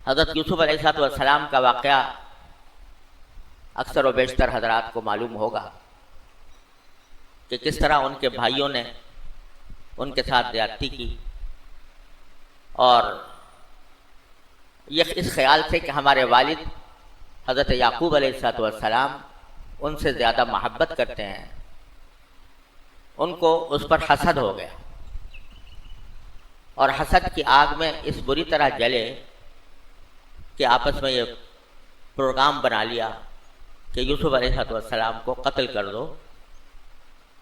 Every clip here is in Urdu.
حضرت یوسف علیہ السلام کا واقعہ اکثر و بیشتر حضرات کو معلوم ہوگا کہ کس طرح ان کے بھائیوں نے ان کے ساتھ زیادتی کی، اور یہ اس خیال سے کہ ہمارے والد حضرت یعقوب علیہ السلام ان سے زیادہ محبت کرتے ہیں، ان کو اس پر حسد ہو گیا، اور حسد کی آگ میں اس بری طرح جلے کہ آپس میں یہ پروگرام بنا لیا کہ یوسف علیہ السلام کو قتل کر دو،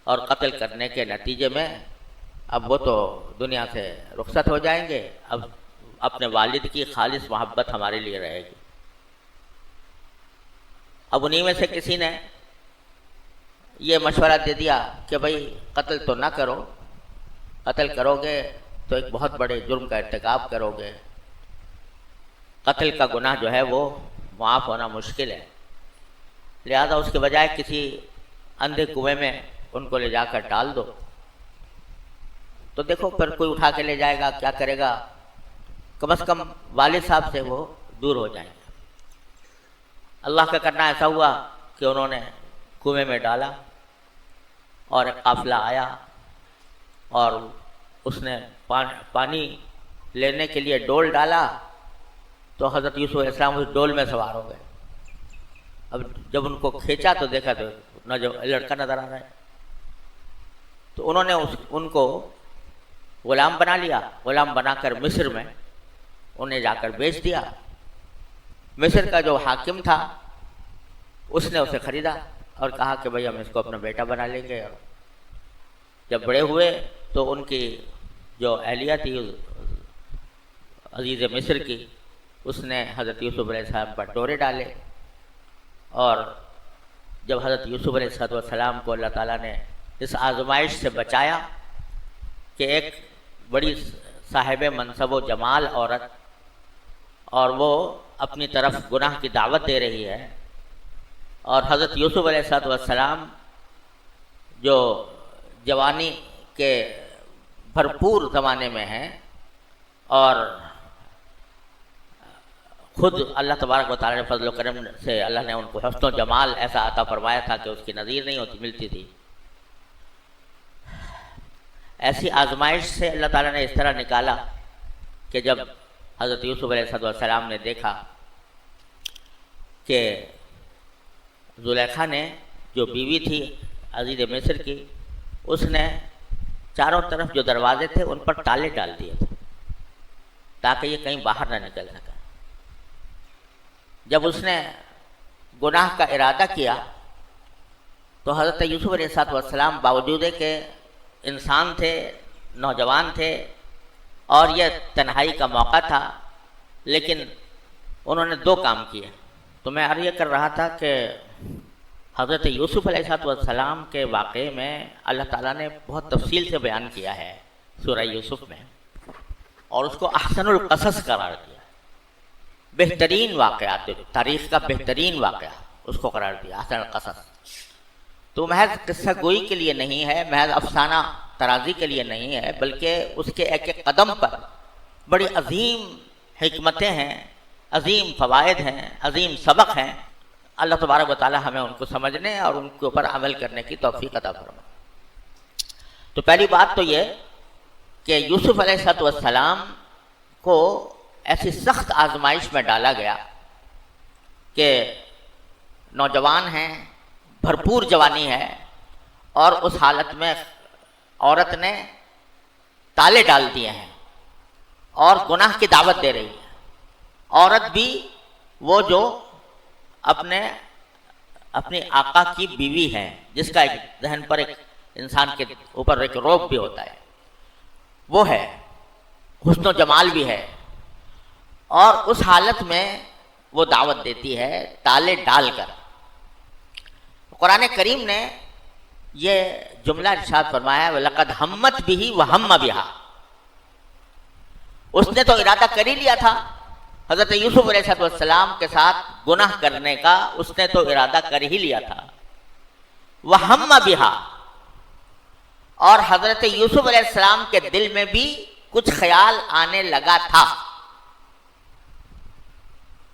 اور قتل کرنے کے نتیجے میں اب وہ تو دنیا سے رخصت ہو جائیں گے، اب اپنے والد کی خالص محبت ہمارے لیے رہے گی۔ اب انہی میں سے کسی نے یہ مشورہ دے دیا کہ بھئی قتل تو نہ کرو، قتل کرو گے تو ایک بہت بڑے جرم کا ارتکاب کرو گے، قتل کا گناہ جو ہے وہ معاف ہونا مشکل ہے، لہذا اس کے بجائے کسی اندھے کنویں میں ان کو لے جا کر ڈال دو، تو دیکھو پھر کوئی اٹھا کے لے جائے گا، کیا کرے گا، کم از کم والد صاحب سے وہ دور ہو جائیں گے۔ اللہ کا کرنا ایسا ہوا کہ انہوں نے کنویں میں ڈالا، اور ایک قافلہ آیا اور اس نے پانی لینے کے لیے ڈول ڈالا، تو حضرت یوسف علیہ السلام اس ڈول میں سوار ہو گئے۔ اب جب ان کو کھینچا تو دیکھا تو لڑکا نظر آ رہا ہے، تو انہوں نے ان کو غلام بنا لیا، غلام بنا کر مصر میں انہیں جا کر بیچ دیا۔ مصر کا جو حاکم تھا اس نے اسے خریدا اور کہا کہ بھئی ہم اس کو اپنا بیٹا بنا لیں گے۔ جب بڑے ہوئے تو ان کی جو اہلیہ تھی عزیز مصر کی، اس نے حضرت یوسف علیہ السلام پر ڈورے ڈالے، اور جب حضرت یوسف علیہ السلام کو اللہ تعالیٰ نے اس آزمائش سے بچایا کہ ایک بڑی صاحب منصب و جمال عورت، اور وہ اپنی طرف گناہ کی دعوت دے رہی ہے، اور حضرت یوسف علیہ السلام جو جوانی کے بھرپور زمانے میں ہیں، اور خود اللہ تبارک و تعالیٰ نے فضل و کرم سے اللہ نے ان کو حسن و جمال ایسا عطا فرمایا تھا کہ اس کی نظیر نہیں ملتی تھی۔ ایسی آزمائش سے اللہ تعالیٰ نے اس طرح نکالا کہ جب حضرت یوسف علیہ السلام نے دیکھا کہ زلیخا نے جو بیوی تھی عزیز مصر کی، اس نے چاروں طرف جو دروازے تھے ان پر تالے ڈال دیے تھے تاکہ یہ کہیں باہر نہ نکل سکے۔ جب اس نے گناہ کا ارادہ کیا تو حضرت یوسف علیہ السلام باوجود کہ انسان تھے، نوجوان تھے، اور یہ تنہائی کا موقع تھا، لیکن انہوں نے دو کام کیے۔ تو میں عرض یہ کر رہا تھا کہ حضرت یوسف علیہ السلام کے واقعے میں اللہ تعالیٰ نے بہت تفصیل سے بیان کیا ہے سورہ یوسف میں، اور اس کو احسن القصص قرار دیا، بہترین واقعات، تاریخ کا بہترین واقعہ اس کو قرار دیا احسن القصص۔ تو محض قصہ گوئی کے لیے نہیں ہے، محض افسانہ ترازی کے لیے نہیں ہے، بلکہ اس کے ایک ایک قدم پر بڑی عظیم حکمتیں ہیں، عظیم فوائد ہیں، عظیم سبق ہیں۔ اللہ تبارک و تعالی ہمیں ان کو سمجھنے اور ان کے اوپر عمل کرنے کی توفیق عطا فرمائے۔ تو پہلی بات تو یہ کہ یوسف علیہ السلام کو ایسی سخت آزمائش میں ڈالا گیا کہ نوجوان ہیں، بھرپور جوانی ہے، اور اس حالت میں عورت نے تالے ڈال دیے ہیں اور گناہ کی دعوت دے رہی ہے۔ عورت بھی وہ جو اپنے آقا کی بیوی ہے، جس کا ایک ذہن پر ایک انسان کے اوپر ایک روب بھی ہوتا ہے، وہ ہے، حسن و جمال بھی ہے، اور اس حالت میں وہ دعوت دیتی ہے تالے ڈال کر۔ قرآن کریم نے یہ جملہ ارشاد فرمایا وَلَقَدْ ہَمَّتْ بِهِ وَهَمَّ بِهَا، اس نے تو ارادہ کر ہی لیا تھا حضرت یوسف علیہ السلام کے ساتھ گناہ کرنے کا، اس نے تو ارادہ کر ہی لیا تھا۔ وَهَمَّ بِهَا، اور حضرت یوسف علیہ السلام کے دل میں بھی کچھ خیال آنے لگا تھا،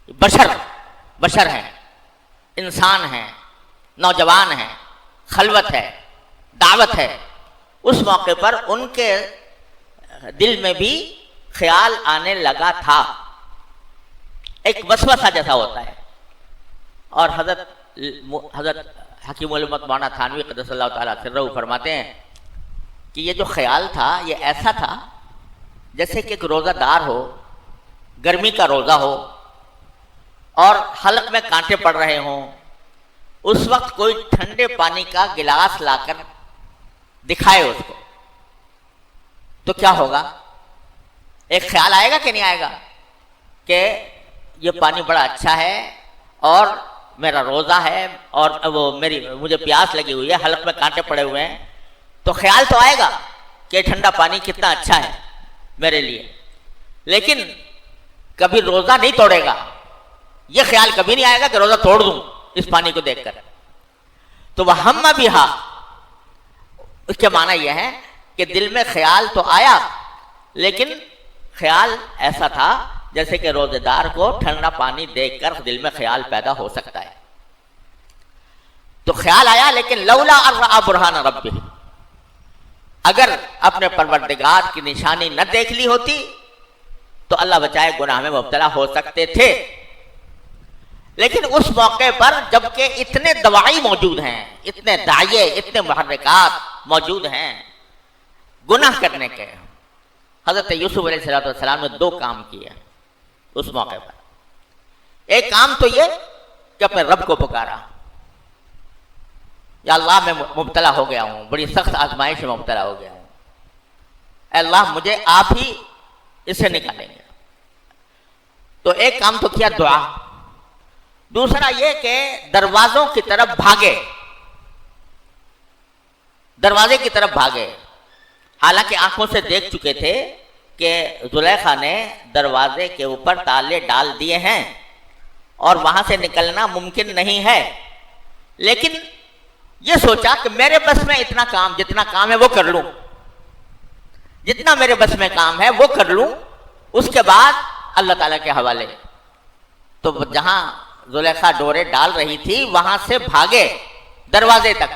بشر ہیں، انسان ہیں، نوجوان ہیں، خلوت ہے، دعوت ہے، اس موقع پر ان کے دل میں بھی خیال آنے لگا تھا، ایک وسوسہ جیسا ہوتا ہے۔ اور حضرت حکیم الامت مولانا تھانوی قدس اللہ تعالیٰ سرہ فرماتے ہیں کہ یہ جو خیال تھا یہ ایسا تھا جیسے کہ ایک روزہ دار ہو، گرمی کا روزہ ہو اور حلق میں کانٹے پڑ رہے ہوں، اس وقت کوئی ٹھنڈے پانی کا گلاس لا کر دکھائے اس کو، تو کیا ہوگا؟ ایک خیال آئے گا کہ نہیں آئے گا کہ یہ پانی بڑا اچھا ہے اور میرا روزہ ہے اور مجھے پیاس لگی ہوئی ہے، حلق میں کانٹے پڑے ہوئے ہیں، تو خیال تو آئے گا کہ ٹھنڈا پانی کتنا اچھا ہے میرے لیے، لیکن کبھی روزہ نہیں توڑے گا، یہ خیال کبھی نہیں آئے گا کہ روزہ توڑ دوں اس پانی کو دیکھ کر۔ تو وہ ہم بھی ہاں، اس کے معنی یہ ہے کہ دل میں خیال تو آیا، لیکن خیال ایسا تھا جیسے کہ روزے دار کو ٹھنڈا پانی دیکھ کر دل میں خیال پیدا ہو سکتا ہے۔ تو خیال آیا، لیکن لولا ان رأى برہان ربہ، اگر اپنے پروردگار کی نشانی نہ دیکھ لی ہوتی تو اللہ بچائے گناہ میں مبتلا ہو سکتے تھے۔ لیکن اس موقع پر جبکہ اتنے دواعی موجود ہیں، اتنے داعیے، اتنے محرکات موجود ہیں گناہ کرنے کے، حضرت یوسف علیہ السلام نے دو کام کیے اس موقع پر۔ ایک کام تو یہ کہ اپنے رب کو پکارا، یا اللہ میں مبتلا ہو گیا ہوں، بڑی سخت آزمائش میں مبتلا ہو گیا ہوں، اے اللہ مجھے آپ ہی اس سے نکالیں گے۔ تو ایک کام تو کیا دعا، دوسرا یہ کہ دروازوں کی طرف بھاگے، دروازے کی طرف بھاگے، حالانکہ آنکھوں سے دیکھ چکے تھے کہ زلیخا نے دروازے کے اوپر تالے ڈال دیے ہیں اور وہاں سے نکلنا ممکن نہیں ہے، لیکن یہ سوچا کہ میرے بس میں اتنا کام، جتنا کام ہے وہ کر لوں، جتنا میرے بس میں کام ہے وہ کر لوں، اس کے بعد اللہ تعالیٰ کے حوالے۔ تو جہاں زلیخا ڈورے ڈال رہی تھی وہاں سے بھاگے دروازے تک۔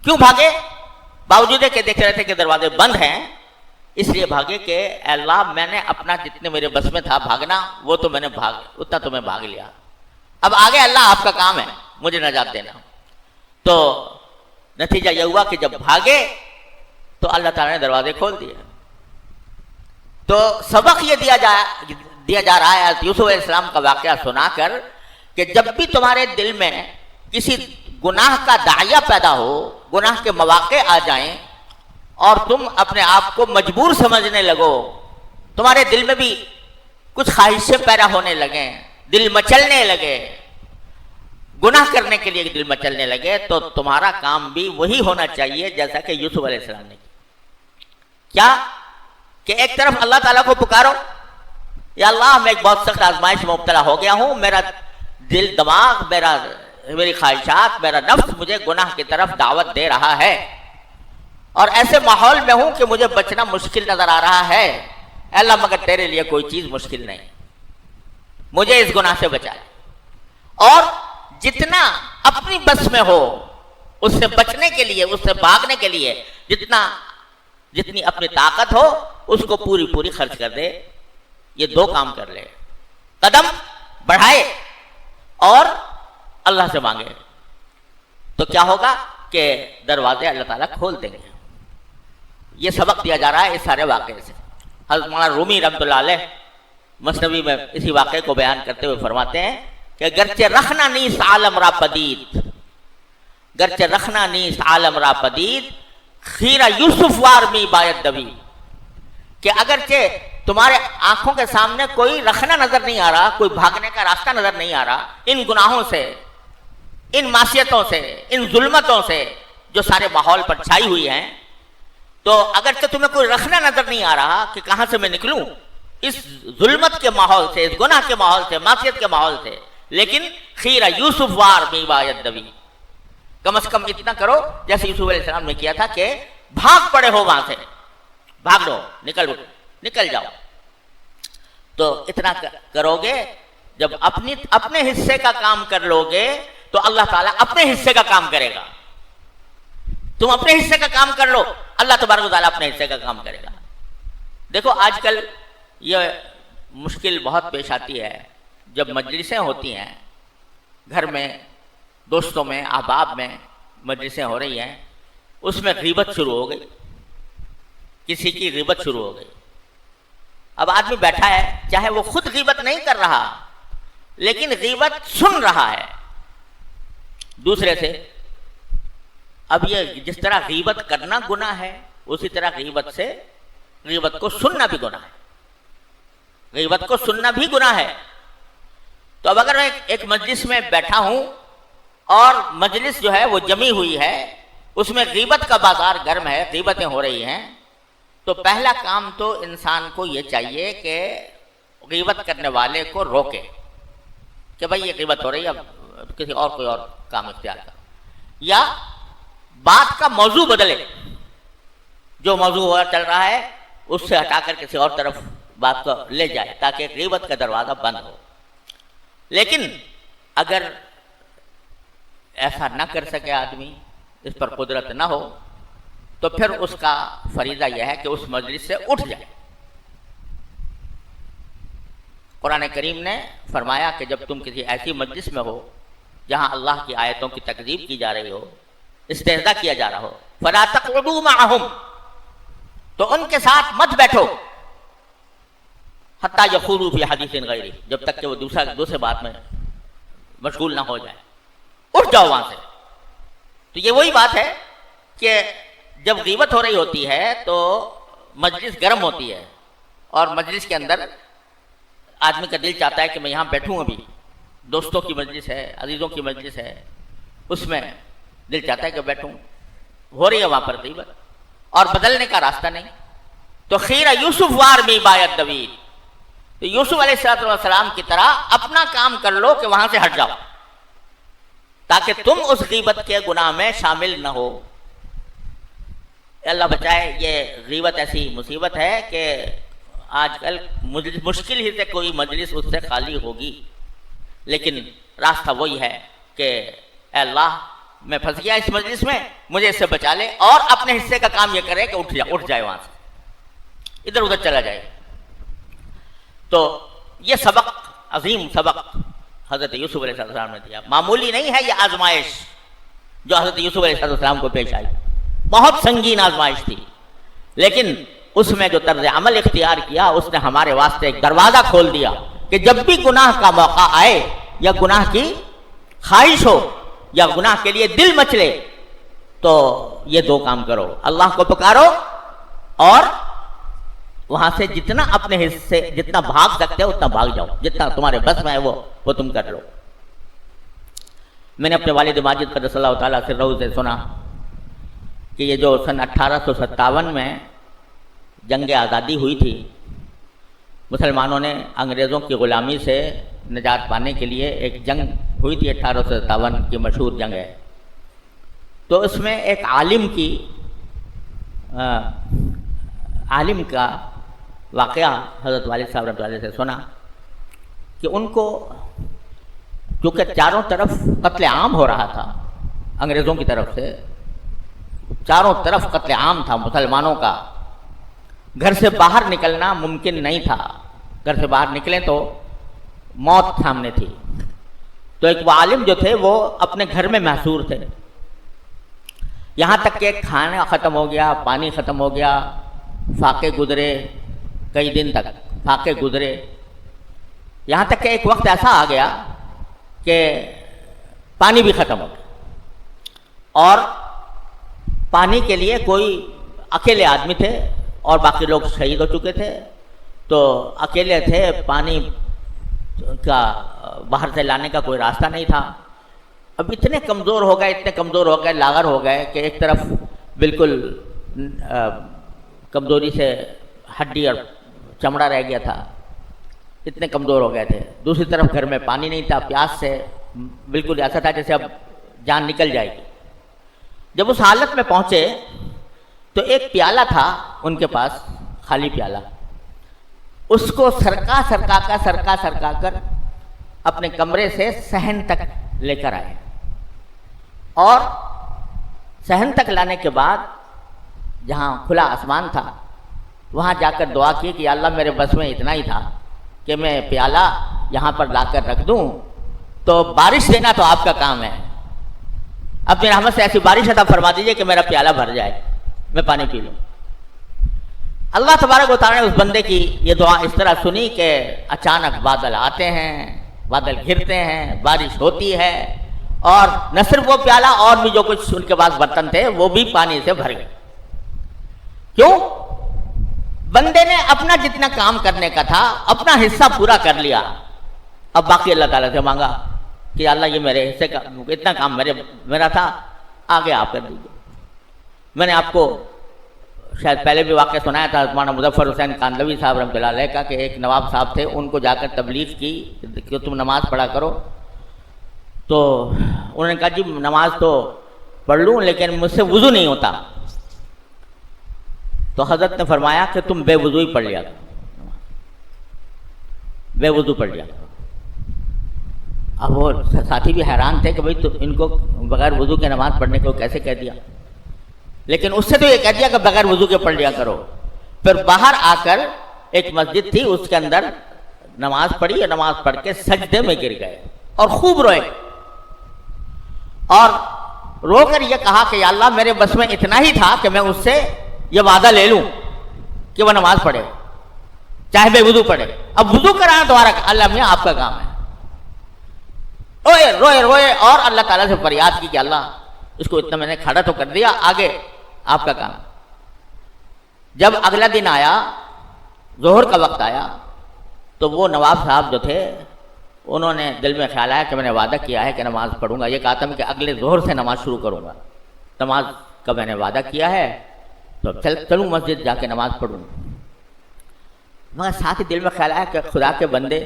کیوں بھاگے؟ باوجود کہ دیکھ رہے تھے کہ دروازے بند ہیں، اس لیے بھاگے کہ اے اللہ میں نے اپنا جتنے میرے بس میں تھا بھاگنا وہ تو میں نے اتنا تو میں بھاگ لیا، اب آگے اللہ آپ کا کام ہے مجھے نجات دینا۔ تو نتیجہ یہ ہوا کہ جب بھاگے تو اللہ تعالیٰ نے دروازے کھول دیے۔ تو سبق یہ دیا جا رہا ہے یوسف علیہ السلام کا واقعہ سنا کر کہ جب بھی تمہارے دل میں کسی گناہ کا داعیہ پیدا ہو، گناہ کے مواقع آ جائیں اور تم اپنے آپ کو مجبور سمجھنے لگو، تمہارے دل میں بھی کچھ خواہشیں پیدا ہونے لگیں، دل مچلنے لگے، گناہ کرنے کے لیے دل مچلنے لگے، تو تمہارا کام بھی وہی ہونا چاہیے جیسا کہ یوسف علیہ السلام نے کیا کہ ایک طرف اللہ تعالیٰ کو پکارو، یا اللہ میں ایک بہت سخت آزمائش میں مبتلا ہو گیا ہوں، میرا دل دماغ، میری خواہشات، میرا نفس مجھے گناہ کی طرف دعوت دے رہا ہے اور ایسے ماحول میں ہوں کہ مجھے بچنا مشکل نظر آ رہا ہے، اے اللہ مگر تیرے لیے کوئی چیز مشکل نہیں، مجھے اس گناہ سے بچا۔ اور جتنا اپنی بس میں ہو اس سے بچنے کے لیے، اس سے بھاگنے کے لیے جتنی اپنی طاقت ہو اس کو پوری خرچ کر دے۔ یہ دو کام کر لے، قدم بڑھائے اور اللہ سے مانگے، تو کیا ہوگا کہ دروازے اللہ تعالیٰ کھول دیں گے۔ یہ سبق دیا جا رہا ہے اس سارے واقعے سے۔ حضرت مولانا رومی رحمۃ اللہ علیہ مثنوی میں اسی واقعے کو بیان کرتے ہوئے فرماتے ہیں کہ گرچہ رکھنا نیست عالم را پدید، گرچہ رکھنا نیست عالم را پدید، خیرہ یوسف وار می باید دوی، کہ اگرچہ تمہارے آنکھوں کے سامنے کوئی رکھنا نظر نہیں آ رہا، کوئی بھاگنے کا راستہ نظر نہیں آ رہا، ان گناہوں سے، ان معصیتوں سے، ان ظلمتوں سے جو سارے ماحول پر چھائی ہوئی ہیں، تو اگرچہ تمہیں کوئی رکھنا نظر نہیں آ رہا کہ کہاں سے میں نکلوں اس ظلمت کے ماحول سے، اس گناہ کے ماحول سے، معصیت کے ماحول سے، لیکن خیرہ یوسف وار می باید دوی، کم از کم اتنا کرو جیسے یوسف علیہ السلام نے کیا تھا کہ بھاگ پڑے ہو وہاں سے، بھاگ لو، نکل جاؤ۔ تو اتنا کرو گے جب اپنے حصے کا کام کر لو گے تو اللہ تعالیٰ اپنے حصے کا کام کرے گا. تم اپنے حصے کا کام کر لو، اللہ تبارک و تعالیٰ اپنے حصے کا کام کرے گا. دیکھو آج کل یہ مشکل بہت پیش آتی ہے جب مجلسیں ہوتی ہیں گھر میں، دوستوں میں، احباب میں مجلسیں ہو رہی ہیں، اس میں غیبت شروع ہو گئی، کسی کی غیبت شروع ہو گئی. اب آدمی بیٹھا ہے، چاہے وہ خود غیبت نہیں کر رہا لیکن غیبت سن رہا ہے دوسرے سے. اب یہ جس طرح غیبت کرنا گناہ ہے، اسی طرح غیبت کو سننا بھی گناہ ہے. غیبت کو سننا بھی گناہ ہے. تو اب اگر میں ایک مجلس میں بیٹھا ہوں اور مجلس جو ہے وہ جمی ہوئی ہے، اس میں غیبت کا بازار گرم ہے، غیبتیں ہو رہی ہیں، تو پہلا کام تو انسان کو یہ چاہیے کہ غیبت کرنے والے کو روکے کہ بھائی یہ غیبت ہو رہی ہے، اب کسی اور کوئی اور کام اختیار کرو، یا بات کا موضوع بدلے. جو موضوع ہوا چل رہا ہے اس سے ہٹا کر کسی اور طرف بات کو لے جائے تاکہ غیبت کا دروازہ بند ہو. لیکن اگر ایسا نہ کر سکے آدمی، اس پر قدرت نہ ہو، تو پھر اس کا فریضہ یہ ہے کہ اس مجلس سے اٹھ جائے. قرآن کریم نے فرمایا کہ جب تم کسی ایسی مجلس میں ہو جہاں اللہ کی آیتوں کی تکذیب کی جا رہی ہو، استہزاء کیا جا رہا ہو، فَلَا تَقْعُدُوا مَعَهُمْ، تو ان کے ساتھ مت بیٹھو، حتیٰ یخوضوا فی حدیث غیرہ، جب تک کہ وہ دوسرے بات میں مشغول نہ ہو جائے. اٹھ جاؤ وہاں سے. تو یہ وہی بات ہے کہ جب غیبت ہو رہی ہوتی ہے تو مجلس گرم ہوتی ہے، اور مجلس کے اندر آدمی کا دل چاہتا ہے کہ میں یہاں بیٹھوں، ابھی دوستوں کی مجلس ہے، عزیزوں کی مجلس ہے، اس میں دل چاہتا ہے کہ بیٹھوں. ہو رہی ہے وہاں پر غیبت اور بدلنے کا راستہ نہیں. تو خیر یوسف وار میں بایت دوید، تو یوسف علیہ السلام کی طرح اپنا کام کر لو کہ وہاں سے ہٹ جاؤ تاکہ تم اس غیبت کے گناہ میں شامل نہ ہو. اللہ بچائے، یہ غیبت ایسی مصیبت ہے کہ آج کل مشکل ہی سے کوئی مجلس اس سے خالی ہوگی، لیکن راستہ وہی ہے کہ اے اللہ میں پھنس گیا اس مجلس میں، مجھے اس سے بچا لے، اور اپنے حصے کا کام یہ کرے کہ اٹھ جائے وہاں سے، ادھر ادھر چلا جائے. تو یہ سبق، عظیم سبق حضرت یوسف علیہ السلام نے دیا. معمولی نہیں ہے یہ آزمائش جو حضرت یوسف علیہ السلام کو پیش آئی، بہت سنگین آزمائش تھی، لیکن اس میں جو طرز عمل اختیار کیا اس نے ہمارے واسطے ایک دروازہ کھول دیا کہ جب بھی گناہ کا موقع آئے، یا گناہ کی خواہش ہو، یا گناہ کے لیے دل مچلے، تو یہ دو کام کرو، اللہ کو پکارو اور وہاں سے جتنا اپنے حصے جتنا بھاگ سکتے ہو اتنا بھاگ جاؤ، جتنا تمہارے بس میں ہے وہ تم کر لو. میں نے اپنے والد ماجد قدس اللہ تعالیٰ سرہ سے سنا کہ یہ جو سن 1857 میں جنگ آزادی ہوئی تھی، مسلمانوں نے انگریزوں کی غلامی سے نجات پانے کے لیے ایک جنگ ہوئی تھی، 1857 کی مشہور جنگ ہے. تو اس میں ایک عالم کا واقعہ حضرت والد صاحب رحمۃ اللہ علیہ سے سنا کہ ان کو چونکہ چاروں طرف قتل عام ہو رہا تھا، انگریزوں کی طرف سے چاروں طرف قتل عام تھا مسلمانوں کا، گھر سے باہر نکلنا ممکن نہیں تھا، گھر سے باہر نکلیں تو موت سامنے تھی. تو ایک وہ عالم جو تھے وہ اپنے گھر میں محصور تھے، یہاں تک کہ کھانا ختم ہو گیا، پانی ختم ہو گیا، فاقے گزرے، کئی دن تک فاقے گزرے، یہاں تک کہ ایک وقت ایسا آ گیا کہ پانی بھی ختم ہو گیا، اور پانی کے لیے کوئی اکیلے آدمی تھے اور باقی لوگ شہید ہو چکے تھے، تو اکیلے تھے، پانی کا باہر سے لانے کا کوئی راستہ نہیں تھا. اب اتنے کمزور ہو گئے، لاغر ہو گئے کہ ایک طرف بالکل کمزوری سے ہڈی اور چمڑا رہ گیا تھا، اتنے کمزور ہو گئے تھے، دوسری طرف گھر میں پانی نہیں تھا، پیاس سے بالکل ایسا تھا جیسے اب جان نکل جائے گی. جب اس حالت میں پہنچے تو ایک پیالہ تھا ان کے پاس، خالی پیالہ، اس کو سرکا کر اپنے کمرے سے صحن تک لے کر آئے، اور صحن تک لانے کے بعد جہاں کھلا آسمان تھا وہاں جا کر دعا کی کہ یا اللہ میرے بس میں اتنا ہی تھا کہ میں پیالہ یہاں پر لا کر رکھ دوں، تو بارش دینا تو آپ کا کام ہے، اپنی رحمت سے ایسی بارش عطا فرما دیجئے کہ میرا پیالہ بھر جائے، میں پانی پی لوں۔ اللہ تبارک و تعالیٰ نے اس بندے کی یہ دعا اس طرح سنی کہ اچانک بادل آتے ہیں، بادل گھرتے ہیں، بارش ہوتی ہے، اور نہ صرف وہ پیالہ اور بھی جو کچھ ان کے پاس برتن تھے وہ بھی پانی سے بھر گئے۔ کیوں؟ بندے نے اپنا جتنا کام کرنے کا تھا اپنا حصہ پورا کر لیا، اب باقی اللہ تعالیٰ سے مانگا کہ اللہ یہ میرے حصے کا اتنا کام میرا تھا، آگے آپ کر دیجیے۔ میں نے آپ کو شاید پہلے بھی واقعہ سنایا تھا مولانا مظفر حسین کاندھلوی صاحب رحمۃ اللہ علیہ کا، کہ ایک نواب صاحب تھے، ان کو جا کر تبلیغ کی کہ تم نماز پڑھا کرو، تو انہوں نے کہا جی نماز تو پڑھ لوں لیکن مجھ سے وضو نہیں ہوتا، تو حضرت نے فرمایا کہ تم بے وضو ہی پڑھ لیا کرو، بے وضو پڑھ لیا کرو۔ اب وہ ساتھی بھی حیران تھے کہ بھئی تو ان کو بغیر وضو کے نماز پڑھنے کو کیسے کہہ دیا، لیکن اس سے تو یہ کہہ دیا کہ بغیر وضو کے پڑھ لیا کرو۔ پھر باہر آ کر ایک مسجد تھی، اس کے اندر نماز پڑھی اور نماز پڑھ کے سجدے میں گر گئے اور خوب روئے، اور رو کر یہ کہا کہ یا اللہ میرے بس میں اتنا ہی تھا کہ میں اس سے یہ وعدہ لے لوں کہ وہ نماز پڑھے چاہے بے وضو پڑھے، اب وضو کرانا تمہارا اللہ میاں آپ کا کام ہے۔ روئے روئے روئے اور اللہ تعالیٰ سے فریاد کی کہ اللہ اس کو اتنا میں نے کھڑا تو کر دیا، آگے آپ کا کام۔ جب اگلا دن آیا، ظہر کا وقت آیا، تو وہ نواب صاحب جو تھے انہوں نے دل میں خیال آیا کہ میں نے وعدہ کیا ہے کہ نماز پڑھوں گا، یہ کہا تھا میں کہ اگلے ظہر سے نماز شروع کروں گا، نماز کا میں نے وعدہ کیا ہے تو چلوں مسجد جا کے نماز پڑھوں۔ مگر ساتھ ہی دل میں خیال آیا کہ خدا کے بندے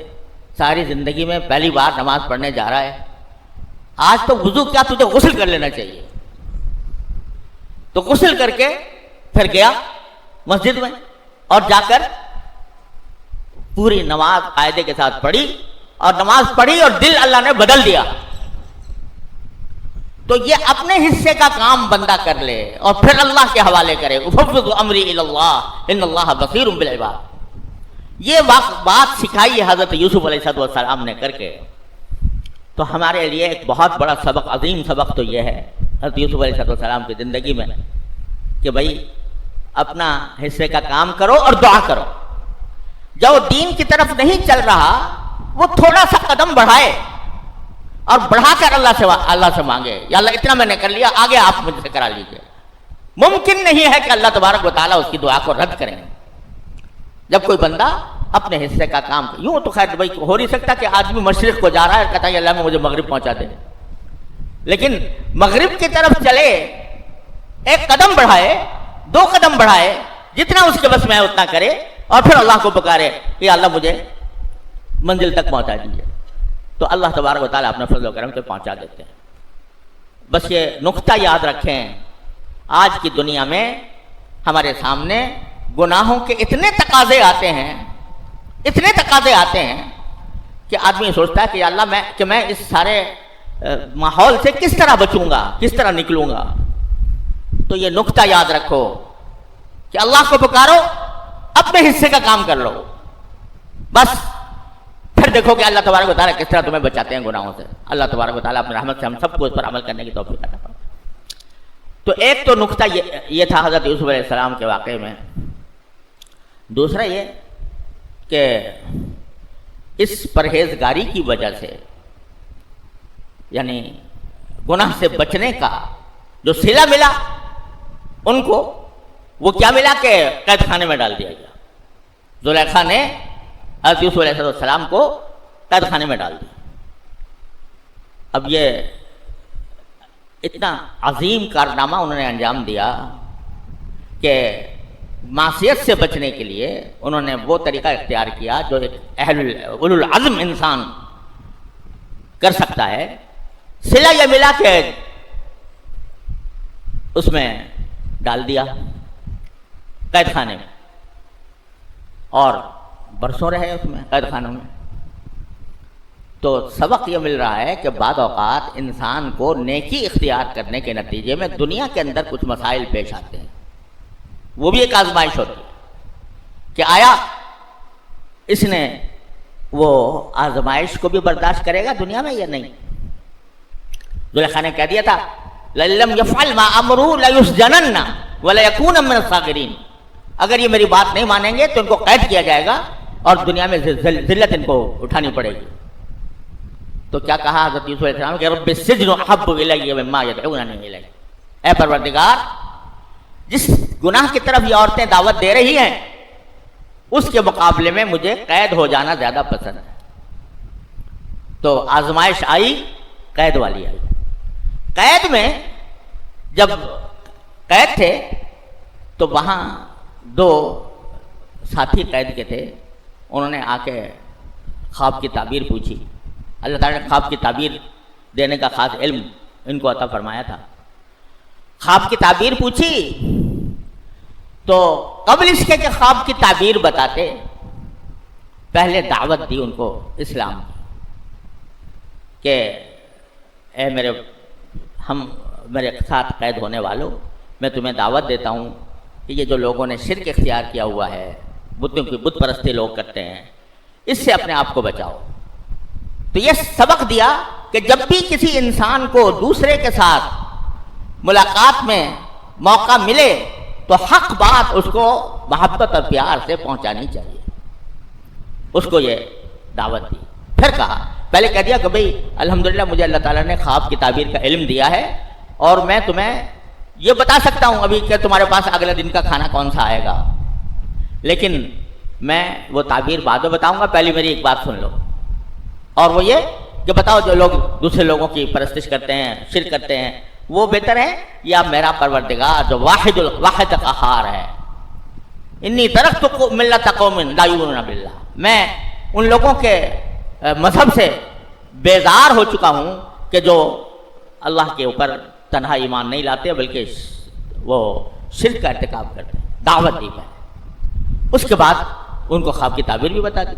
ساری زندگی میں پہلی بار نماز پڑھنے جا رہا ہے، آج تو وضو کیا تجھے غسل کر لینا چاہیے۔ تو غسل کر کے پھر گیا مسجد میں اور جا کر پوری نماز قاعدے کے ساتھ پڑھی، اور نماز پڑھی اور دل اللہ نے بدل دیا۔ تو یہ اپنے حصے کا کام بندہ کر لے اور پھر اللہ کے حوالے کرے، افوض امری الی اللہ ان اللہ بصیر بالعباد۔ یہ بات سکھائی ہے حضرت یوسف علیہ السلام نے کر کے۔ تو ہمارے لیے ایک بہت بڑا سبق، عظیم سبق تو یہ ہے حضرت یوسف علیہ السلام کی زندگی میں کہ بھائی اپنا حصے کا کام کرو اور دعا کرو۔ جو دین کی طرف نہیں چل رہا وہ تھوڑا سا قدم بڑھائے اور بڑھا کر اللہ سے مانگے، یا اللہ اتنا میں نے کر لیا، آگے آپ مجھ سے کرا لیجئے۔ ممکن نہیں ہے کہ اللہ تبارک و تعالیٰ اس کی دعا کو رد کریں۔ جب کوئی بندہ اپنے حصے کا کام، یوں تو خیر بھائی ہو نہیں سکتا کہ آدمی مشرق کو جا رہا ہے اور کہتا ہے اللہ میں مجھے مغرب پہنچا دے، لیکن مغرب کی طرف چلے، ایک قدم بڑھائے، 2 قدم بڑھائے، جتنا اس کے بس میں ہے اتنا کرے، اور پھر اللہ کو پکارے کہ اللہ مجھے منزل تک پہنچا دیجیے، تو اللہ تبارک و تعالیٰ اپنے فضل و کرم سے پہنچا دیتے ہیں۔ بس یہ نقطہ یاد رکھیں، آج کی دنیا میں ہمارے سامنے گناہوں کے اتنے تقاضے آتے ہیں، اتنے تقاضے آتے ہیں کہ آدمی سوچتا ہے کہ یا اللہ میں اس سارے ماحول سے کس طرح بچوں گا، کس طرح نکلوں گا۔ تو یہ نقطہ یاد رکھو کہ اللہ کو پکارو، اپنے حصے کا کام کر لو، بس پھر دیکھو کہ اللہ تبارک و تعالیٰ کس طرح تمہیں بچاتے ہیں گناہوں سے۔ اللہ تبارک و تعالیٰ اپنے رحمت سے ہم سب کو اس پر عمل کرنے کی توفیق عطا فرمائے۔ تو ایک تو نقطہ یہ تھا حضرت یوسف علیہ السلام کے واقعے میں۔ دوسرا یہ کہ اس پرہیزگاری کی وجہ سے، یعنی گناہ سے بچنے کا جو صلہ ملا ان کو، وہ کیا ملا کہ قید خانے میں ڈال دیا گیا۔ زلیخا نے حضرت یوسف علیہ السلام کو قید خانے میں ڈال دیا۔ اب یہ اتنا عظیم کارنامہ انہوں نے انجام دیا کہ معصیت سے بچنے کے لیے انہوں نے وہ طریقہ اختیار کیا جو ایک اولو العزم انسان کر سکتا ہے۔ صلہ یہ ملا کہ اس میں ڈال دیا قید خانے میں، اور برسوں رہے اس میں قید خانوں میں۔ تو سبق یہ مل رہا ہے کہ بعض اوقات انسان کو نیکی اختیار کرنے کے نتیجے میں دنیا کے اندر کچھ مسائل پیش آتے ہیں، وہ بھی ایک آزمائش ہوتی ہے کہ آیا اس نے وہ آزمائش کو بھی برداشت کرے گا دنیا میں یا نہیں۔ زلیخا نے کہہ دیا تھا لَلَّمْ يَفْعَلْ مَا أَمْرُهُ لَيُسْجَنَنَّ وَلَيَكُونَ مِنَ الصَّاغِرِينَ، اگر یہ میری بات نہیں مانیں گے تو ان کو قید کیا جائے گا اور دنیا میں ذلت ان کو اٹھانی پڑے گی۔ تو کیا کہا حضرت یوسف علیہ السلام کہ رب السجن احب الی مما یدعوننی الیہ، اے پروردگار جس گناہ کی طرف یہ عورتیں دعوت دے رہی ہیں اس کے مقابلے میں مجھے قید ہو جانا زیادہ پسند ہے۔ تو آزمائش آئی، قید والی آئی۔ قید میں جب قید تھے تو وہاں دو ساتھی قید کے تھے، انہوں نے آ کے خواب کی تعبیر پوچھی۔ اللہ تعالیٰ نے خواب کی تعبیر دینے کا خاص علم ان کو عطا فرمایا تھا۔ خواب کی تعبیر پوچھی تو قبل اس کے کہ خواب کی تعبیر بتاتے پہلے دعوت دی ان کو اسلام کی کہ اے میرے ساتھ قید ہونے والوں، میں تمہیں دعوت دیتا ہوں کہ یہ جو لوگوں نے شرک اختیار کیا ہوا ہے، بتوں کی بت پرستی لوگ کرتے ہیں، اس سے اپنے آپ کو بچاؤ۔ تو یہ سبق دیا کہ جب بھی کسی انسان کو دوسرے کے ساتھ ملاقات میں موقع ملے تو حق بات اس کو محبت اور پیار سے پہنچانی چاہیے۔ اس کو یہ دعوت دی۔ پھر کہا، پہلے کہہ دیا کہ بھئی الحمدللہ مجھے اللہ تعالیٰ نے خواب کی تعبیر کا علم دیا ہے اور میں تمہیں یہ بتا سکتا ہوں ابھی کہ تمہارے پاس اگلے دن کا کھانا کون سا آئے گا، لیکن میں وہ تعبیر بعد میں بتاؤں گا، پہلے میری ایک بات سن لو، اور وہ یہ کہ بتاؤ جو لوگ دوسرے لوگوں کی پرستش کرتے ہیں، شرک کرتے ہیں، وہ بہتر ہے یا میرا پروردگار جو واحد قہار ہے؟ انی ترکت ملت قوم لا یؤمنون باللہ، میں ان لوگوں کے مذہب سے بیزار ہو چکا ہوں کہ جو اللہ کے اوپر تنہا ایمان نہیں لاتے بلکہ وہ شرک کا ارتکاب کرتے ہیں۔ دعوت دی میں۔ اس کے بعد ان کو خواب کی تعبیر بھی بتا دی۔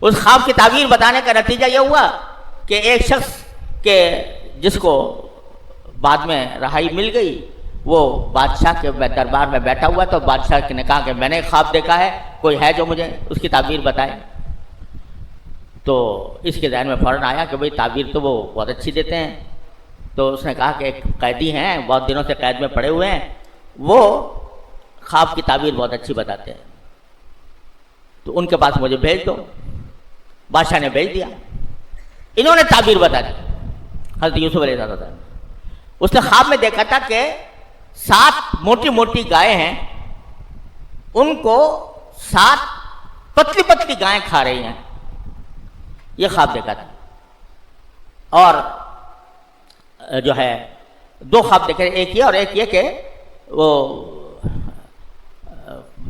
اس خواب کی تعبیر بتانے کا نتیجہ یہ ہوا کہ ایک شخص کے جس کو بعد میں رہائی مل گئی، وہ بادشاہ کے دربار میں بیٹھا ہوا، تو بادشاہ نے کہا کہ میں نے خواب دیکھا ہے، کوئی ہے جو مجھے اس کی تعبیر بتائے؟ تو اس کے ذہن میں فوراً آیا کہ بھئی تعبیر تو وہ بہت اچھی دیتے ہیں۔ تو اس نے کہا کہ ایک قیدی ہیں، بہت دنوں سے قید میں پڑے ہوئے ہیں، وہ خواب کی تعبیر بہت اچھی بتاتے ہیں، تو ان کے پاس مجھے بھیج دو۔ بادشاہ نے بھیج دیا، انہوں نے تعبیر بتا دی حضرت یوسف علیہ السلام۔ اس نے خواب میں دیکھا تھا کہ 7 موٹی موٹی گائے ہیں، ان کو 7 پتلی پتلی گائیں کھا رہی ہیں، یہ خواب دیکھا تھا۔ اور جو ہے 2 خواب دیکھے، ایک یہ اور ایک یہ کہ وہ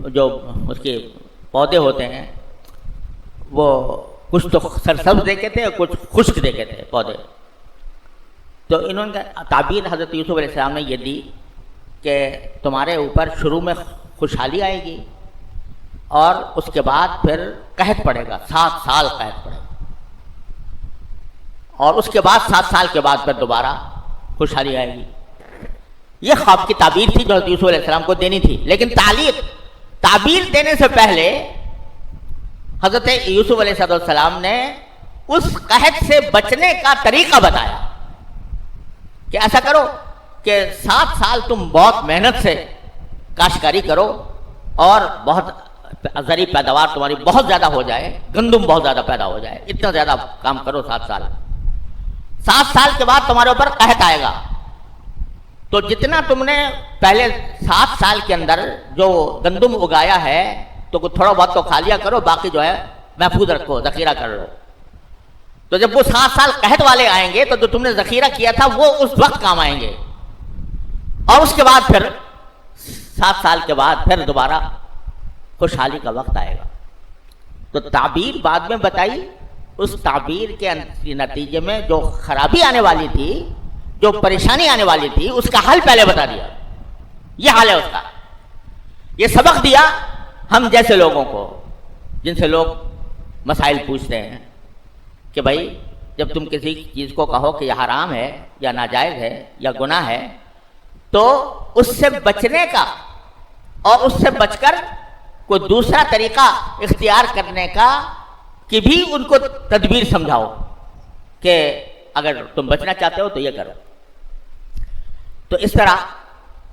جو اس کے پودے ہوتے ہیں وہ کچھ تو سرسبز دیکھے تھے اور کچھ خشک دیکھے تھے پودے۔ تو انہوں نے تعبیر حضرت یوسف علیہ السلام نے یہ دی کہ تمہارے اوپر شروع میں خوشحالی آئے گی اور اس کے بعد پھر قحط پڑے گا، 7 سال قحط پڑے گا، اور اس کے بعد 7 سال کے بعد پھر دوبارہ خوشحالی آئے گی۔ یہ خواب کی تعبیر تھی جو حضرت یوسف علیہ السلام کو دینی تھی، لیکن تعبیر دینے سے پہلے حضرت یوسف علیہ السلام نے اس قحط سے بچنے کا طریقہ بتایا کہ ایسا کرو کہ 7 سال تم بہت محنت سے کاشتکاری کرو اور بہت زرعی پیداوار تمہاری بہت زیادہ ہو جائے، گندم بہت زیادہ پیدا ہو جائے، اتنا زیادہ کام کرو 7 سال۔ 7 سال کے بعد تمہارے اوپر قحط آئے گا، تو جتنا تم نے پہلے 7 سال کے اندر جو گندم اگایا ہے تو تھوڑا بہت تو کھا لیا کرو، باقی جو ہے محفوظ رکھو، ذخیرہ کر لو۔ تو جب وہ 7 سال قحط والے آئیں گے تو جو تم نے ذخیرہ کیا تھا وہ اس وقت کام آئیں گے، اور اس کے بعد پھر 7 سال کے بعد پھر دوبارہ خوشحالی کا وقت آئے گا۔ تو تعبیر بعد میں بتائی، اس تعبیر کے نتیجے میں جو خرابی آنے والی تھی، جو پریشانی آنے والی تھی، اس کا حل پہلے بتا دیا۔ یہ حل ہے اس کا۔ یہ سبق دیا ہم جیسے لوگوں کو، جن سے لوگ مسائل پوچھتے ہیں کہ بھائی جب تم کسی چیز کو کہو کہ یہ حرام ہے یا ناجائز ہے یا گناہ ہے تو اس سے بچنے کا اور اس سے بچ کر کوئی دوسرا طریقہ اختیار کرنے کا کہ بھی ان کو تدبیر سمجھاؤ کہ اگر تم بچنا چاہتے ہو تو یہ کرو. تو اس طرح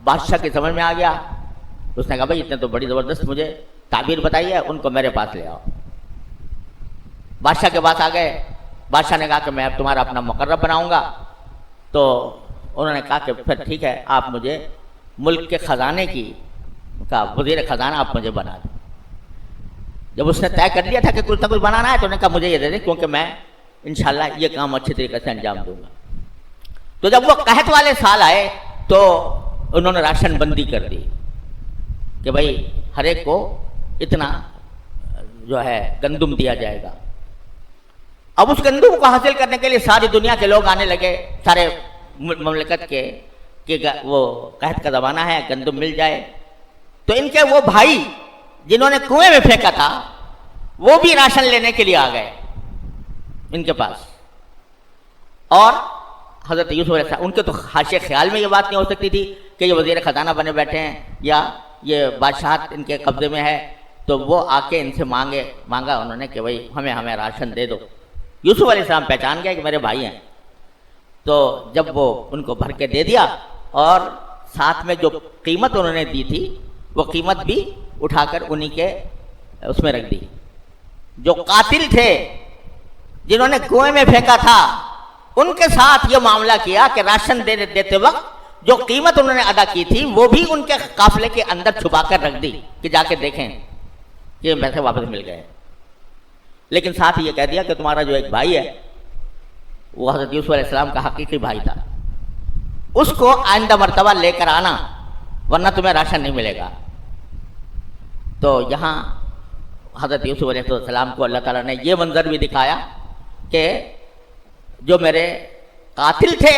بادشاہ کی سمجھ میں آ گیا. اس نے کہا بھائی اتنے تو بڑی زبردست مجھے تعبیر بتائی ہے, ان کو میرے پاس لے آؤ. بادشاہ کے پاس آ گئے. بادشاہ نے کہا کہ میں اب تمہارا اپنا مقرب بناؤں گا. تو انہوں نے کہا کہ پھر ٹھیک ہے, آپ مجھے ملک کے خزانے کا وزیر خزانہ آپ مجھے بنا دیں. جب اس نے طے کر لیا تھا کہ کچھ نہ کچھ بنانا ہے تو انہوں نے کہا مجھے یہ دے دیں, کیونکہ میں انشاءاللہ یہ کام اچھے طریقے سے انجام دوں گا. تو جب وہ قحط والے سال آئے تو انہوں نے راشن بندی کر دی کہ بھائی ہر ایک کو اتنا جو ہے گندم دیا جائے گا. اب اس گندم کو حاصل کرنے کے لیے ساری دنیا کے لوگ آنے لگے, سارے مملکت کے کہ وہ قحط کا زمانہ ہے, گندم مل جائے. تو ان کے وہ بھائی جنہوں نے کنویں میں پھینکا تھا وہ بھی راشن لینے کے لیے آ گئے ان کے پاس. اور حضرت یوسف علیہ السلام, ان کے تو حاشیے خیال میں یہ بات نہیں ہو سکتی تھی کہ یہ وزیر خزانہ بنے بیٹھے ہیں یا یہ بادشاہت ان کے قبضے میں ہے. تو وہ آ کے ان سے مانگا انہوں نے کہ بھائی ہمیں راشن دے دو. یوسف علیہ السلام پہچان گئے کہ میرے بھائی ہیں. تو جب وہ ان کو بھر کے دے دیا اور ساتھ میں جو قیمت انہوں نے دی تھی وہ قیمت بھی اٹھا کر انہی کے اس میں رکھ دی. جو قاتل تھے جنہوں نے کنویں میں پھینکا تھا ان کے ساتھ یہ معاملہ کیا کہ راشن دیتے وقت جو قیمت انہوں نے ادا کی تھی وہ بھی ان کے قافلے کے اندر چھپا کر رکھ دی کہ جا کے دیکھیں کہ پیسے واپس مل گئے. لیکن ساتھ یہ کہہ دیا کہ تمہارا جو ایک بھائی ہے وہ حضرت یوسف علیہ السلام کا حقیقی بھائی تھا, اس کو آئندہ مرتبہ لے کر آنا ورنہ تمہیں راشن نہیں ملے گا. تو یہاں حضرت یوسف علیہ السلام کو اللہ تعالیٰ نے یہ منظر بھی دکھایا کہ جو میرے قاتل تھے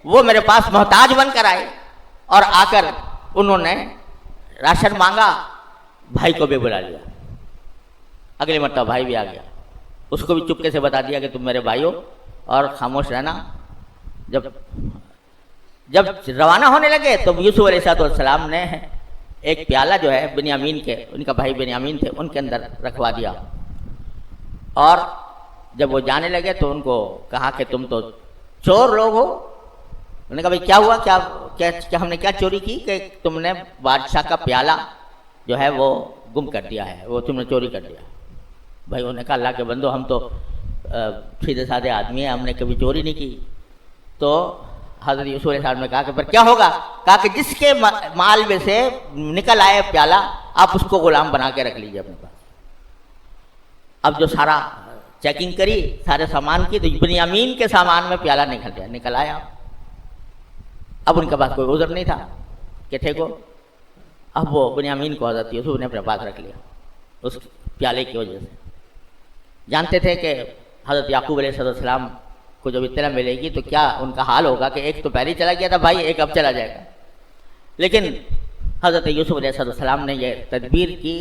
وہ میرے پاس محتاج بن کر آئے اور آ کر انہوں نے راشن مانگا, بھائی کو بھی بلا لیا. اگلی مرتبہ بھائی بھی آ گیا, اس کو بھی چپکے سے بتا دیا کہ تم میرے بھائی ہو اور خاموش رہنا. جب روانہ ہونے لگے تو یوسف علیہ السلام نے ایک پیالہ جو ہے بنیامین کے, ان کا بھائی بنیامین تھے, ان کے اندر رکھوا دیا. اور جب وہ جانے لگے تو ان کو کہا کہ تم تو چور لوگ ہو. انہوں نے کہا بھائی کیا ہوا, کیا ہم نے کیا چوری کی کہ تم نے بادشاہ کا پیالہ جو ہے وہ گم کر دیا ہے, وہ تم نے چوری کر دیا. بھائی انہوں نے کہا اللہ کے بندو ہم تو سیدھے سادھے آدمی ہیں, ہم نے کبھی چوری نہیں کی. تو حضرت یوسف علیہ السلام نے کہا کہ پھر کیا ہوگا؟ کہا کہ جس کے مال میں سے نکل آئے پیالہ آپ اس کو غلام بنا کے رکھ لیجئے اپنے پاس. اب جو سارا چیکنگ کری سارے سامان کی تو بنیامین کے سامان میں پیالہ نکل آیا. اب ان کے پاس کوئی عذر نہیں تھا کہ ٹھیکو. اب وہ بنیامین کو حضرت یوسف نے اپنے پاس رکھ لیا اس پیالے کی وجہ سے. جانتے تھے کہ حضرت یعقوب علیہ السلام کو جب اطلاع ملے گی تو کیا ان کا حال ہوگا کہ ایک تو پہلے چلا گیا تھا بھائی, ایک اب چلا جائے گا. لیکن حضرت یوسف علیہ السلام نے یہ تدبیر کی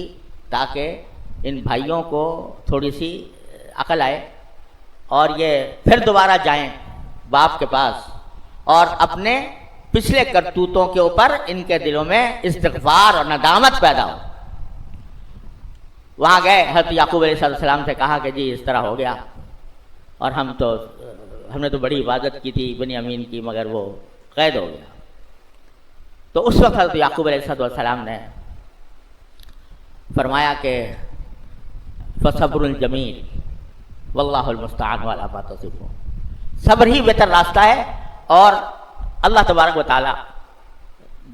تاکہ ان بھائیوں کو تھوڑی سی عقل آئے اور یہ پھر دوبارہ جائیں باپ کے پاس اور اپنے پچھلے کرتوتوں کے اوپر ان کے دلوں میں استغفار اور ندامت پیدا ہو. وہاں گئے, حضرت یعقوب علیہ السلام سے کہا کہ جی اس طرح ہو گیا اور ہم نے تو بڑی عبادت کی تھی بنیامین کی مگر وہ قید ہو گیا. تو اس وقت حضرت یعقوب علیہ السلام نے فرمایا کہ فصبر جمیل واللہ المستعان علی ما تصفون. صبر ہی بہتر راستہ ہے اور اللہ تبارک و تعالی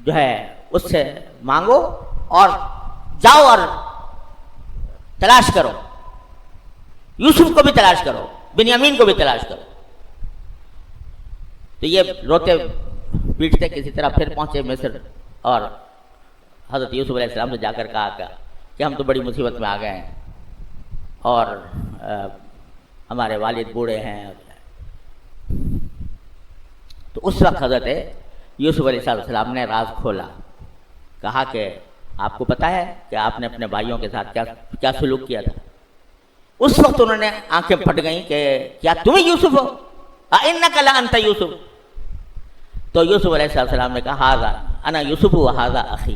جو ہے اس سے مانگو اور جاؤ اور تلاش کرو. یوسف کو بھی تلاش کرو, بنیامین کو بھی تلاش کرو. تو یہ روتے پیٹتے کسی طرح پھر پہنچے مصر اور حضرت یوسف علیہ السلام سے جا کر کہا کہ ہم تو بڑی مصیبت میں آ گئے ہیں اور ہمارے والد بوڑھے ہیں. تو اس وقت حضرت یوسف علیہ السلام نے راز کھولا, کہا کہ آپ کو پتہ ہے کہ آپ نے اپنے بھائیوں کے ساتھ کیا سلوک کیا تھا. اس وقت انہوں نے آنکھیں پھٹ گئیں کہ کیا تم ہی یوسف ہو؟ اِنَّکَ لَأَنْتَ یوسف. تو یوسف علیہ السلام نے کہا ہاذا انا یوسف وہذا اخی،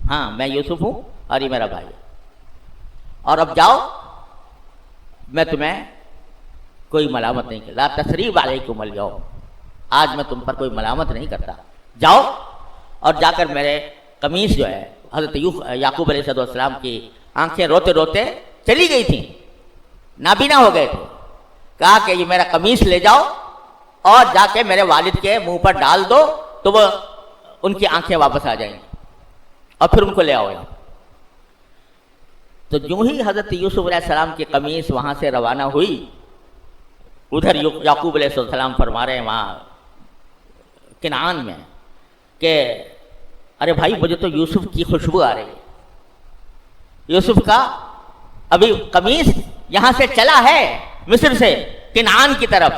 ہاں میں یوسف ہوں اور یہ میرا بھائی ہے، اور اب جاؤ، میں تمہیں کوئی ملامت نہیں کرتا، لا تثریب علیکم اليوم، آج میں تم پر کوئی ملامت نہیں کرتا، جاؤ اور جا کر میرے قمیص جو ہے، حضرت یعقوب علیہ السلام کی آنکھیں روتے روتے چلی گئی تھیں، نابینا ہو گئے تھے، کہا کہ یہ میرا قمیص لے جاؤ اور جا کے میرے والد کے منہ پر ڈال دو تو وہ ان کی آنکھیں واپس آ جائیں گی، اور پھر ان کو لے آؤ یہاں. تو جو ہی حضرت یوسف علیہ السلام کی قمیص وہاں سے روانہ ہوئی، ادھر یعقوب علیہ السلام فرما رہے ہیں وہاں کنعان میں کہ ارے بھائی مجھے تو یوسف کی خوشبو آ رہی ہے، یوسف کا ابھی قمیص یہاں سے چلا ہے مصر سے کنعان کی طرف،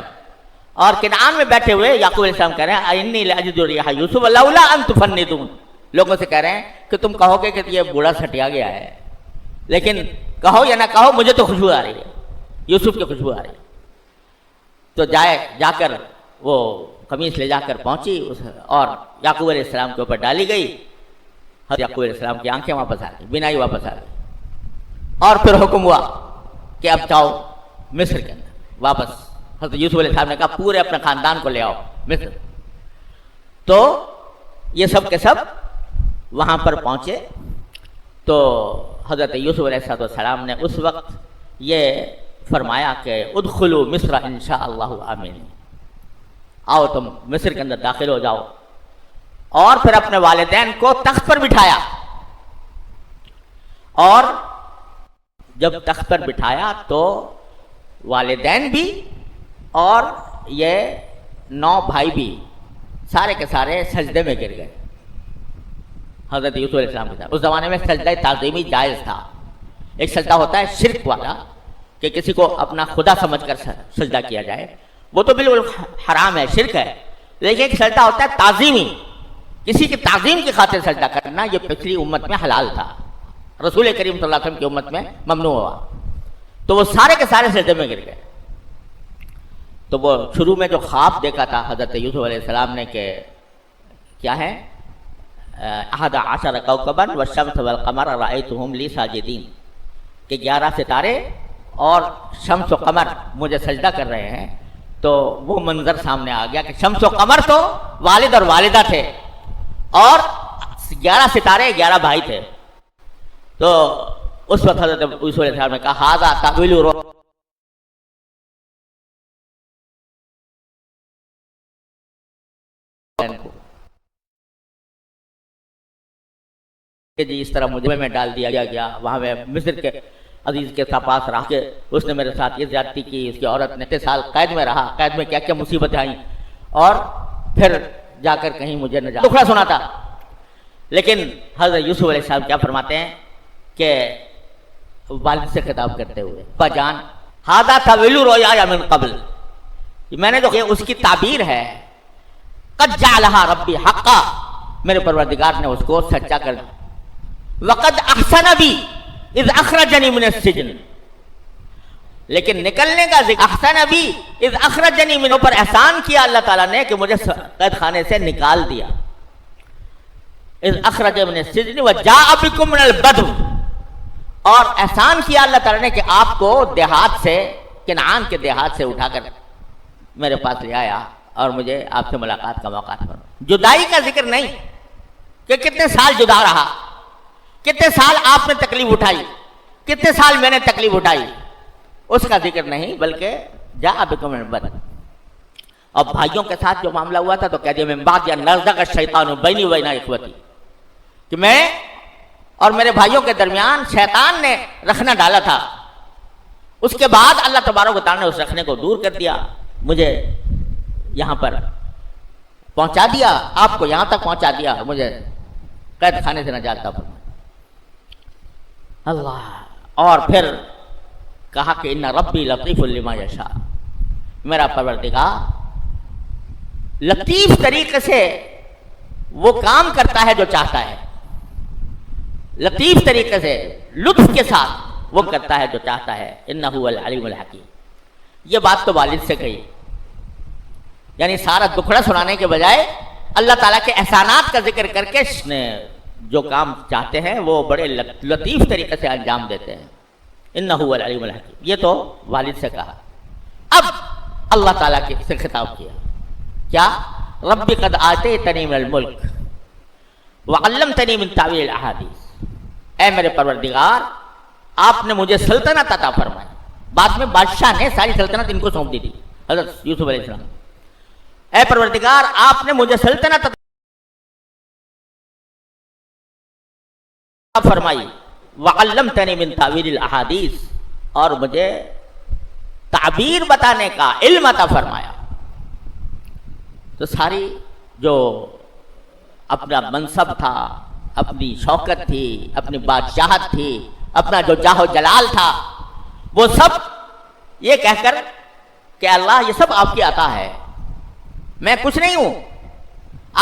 اور کنعان میں بیٹھے ہوئے یعقوب علیہ السلام کہہ رہے ہیں انی لاجد ریح یوسف لولا ان تفندون، لوگوں سے کہہ رہے ہیں کہ تم کہو گے کہ یہ بوڑھا سٹیا گیا ہے، لیکن کہو یا نہ کہو مجھے تو خوشبو آ رہی ہے، یوسف کی خوشبو آ رہی ہے. تو جا کر وہ قمیص لے جا کر پہنچی اور یعقوب علیہ السلام کے اوپر ڈالی گئی. حضرت یعقوب علیہ السلام کی آنکھیں واپس آ گئی، بینائی واپس آ گئی، اور پھر حکم ہوا کہ اب جاؤ مصر کے اندر واپس. حضرت یوسف علیہ السلام نے کہا پورے اپنے خاندان کو لے آؤ مصر. تو یہ سب کے سب وہاں پر پہنچے. تو حضرت یوسف علیہ السلام نے اس وقت یہ فرمایا کہ ادخلوا مصر انشاء اللہ آمین، آؤ تم مصر کے اندر داخل ہو جاؤ. اور پھر اپنے والدین کو تخت پر بٹھایا، اور جب تخت پر بٹھایا تو والدین بھی اور یہ 9 بھائی بھی سارے کے سارے سجدے میں گر گئے حضرت یوسف علیہ السلام کے ساتھ. اس زمانے میں سجدہ تعظیمی جائز تھا. ایک سجدہ ہوتا ہے شرک والا کہ کسی کو اپنا خدا سمجھ کر سجدہ کیا جائے، وہ تو بالکل حرام ہے، شرک ہے. لیکن ایک سجدہ ہوتا ہے تعظیمی، کسی کی تعظیم کی خاطر سجدہ کرنا، یہ پچھلی امت میں حلال تھا، رسول کریم صلی اللہ علیہ وسلم کی امت میں ممنوع ہوا. تو وہ سارے کے سارے سجدے میں گر گئے. تو وہ شروع میں جو خواب دیکھا تھا حضرت یوسف علیہ السلام نے کہ کیا ہے 11 کوكبا والشمس والقمر رأيتهم لي ساجدين، کہ 11 ستارے اور شمس و قمر مجھے سجدہ کر رہے ہیں. تو وہ منظر سامنے آ گیا کہ شمس و قمر تو والد اور والدہ تھے، اور 11 ستارے 11 بھائی تھے. تو اس وقت حضرت یوسف علیہ السلام نے کہا ھذا تأویل کہ جی اس طرح مجھے میں ڈال دیا گیا، وہاں میں مصر کے عزیز کے پاس رہا کہ اس نے میرے ساتھ یہ زیادتی کی، اس کی عورت نے 3 سال قید میں رہا، قید میں کیا کیا مصیبتیں آئیں، اور پھر جا کر کہیں مجھے نجات دکھڑا سنا تھا. لیکن حضرت یوسف علیہ السلام کیا فرماتے ہیں کہ والد سے خطاب کرتے ہوئے ابا جان ھذا تأویل رؤیا من قبل، میں نے جو اس کی تعبیر ہے قد جعلها ربی حقا، میرے پروردگار نے اس کو سچا کر دیا. وقد احسن بی اذ اخرجنی من السجن، لیکن نکلنے کا ذکر احسن بی اذ اخرجنی من، پر احسان کیا اللہ تعالیٰ نے کہ مجھے قید خانے سے نکال دیا. اذ اخرج من السجن وجاء بکم من البدو، اور احسان کیا اللہ تعالیٰ نے کہ آپ کو دیہات سے، کنعان کے دیہات سے اٹھا کر میرے پاس لے آیا اور مجھے آپ سے ملاقات کا موقع تھا. جدائی کا ذکر نہیں کہ کتنے سال جدا رہا، کتنے سال آپ نے تکلیف اٹھائی، کتنے سال میں نے تکلیف اٹھائی، اس کا ذکر نہیں، بلکہ جاء بکم من البدو. اب بھائیوں کے ساتھ جو معاملہ ہوا تھا تو کہہ دیا من بعد ان نزغ الشیطان بینی وبین اخوتی، کہ میں اور میرے بھائیوں کے درمیان شیطان نے رکھنا ڈالا تھا. اس کے بعد اللہ تبارک و تعالیٰ نے اس رکھنے کو دور کر دیا، مجھے یہاں پر پہنچا دیا، آپ کو یہاں تک پہنچا دیا، مجھے قید خانے سے نجات عطا فرمائی. اللہ. اور پھر کہا کہ ان ربی لطیف لما یشاء، میرا پروردگار لطیف طریقے سے وہ کام کرتا ہے جو چاہتا ہے، لطیف طریقے سے، لطف کے ساتھ وہ کرتا ہے جو چاہتا ہے، انہ العلیم الحکیم۔ یہ بات تو والد سے کہی، یعنی سارا دکھڑا سنانے کے بجائے اللہ تعالیٰ کے احسانات کا ذکر کر کے جو کام چاہتے ہیں وہ بڑے لطیف طریقے سے انجام دیتے ہیں۔ انہ العلیم الحکیم، یہ تو والد سے کہا۔ اب اللہ تعالیٰ سے خطاب کیا، کیا؟ رب قد آتیتنی من الملک وعلمتنی من تعویل الاحادیث، اے میرے پروردگار آپ نے مجھے سلطنت عطا فرمائی۔ بعد میں بادشاہ نے ساری سلطنت ان کو سونپ دی تھی، حضرت یوسف علیہ السلام۔ اے پروردگار آپ نے مجھے سلطنت عطا فرمائی، وعلمتنی من تعویل الاحادیث، اور مجھے تعبیر بتانے کا علم عطا فرمایا۔ تو ساری جو اپنا منصب تھا، اپنی شوکت تھی، اپنی بادشاہت تھی، اپنا جو جاہ و جلال تھا، وہ سب یہ کہہ کر کہ اللہ یہ سب آپ کی عطا ہے، میں کچھ نہیں ہوں،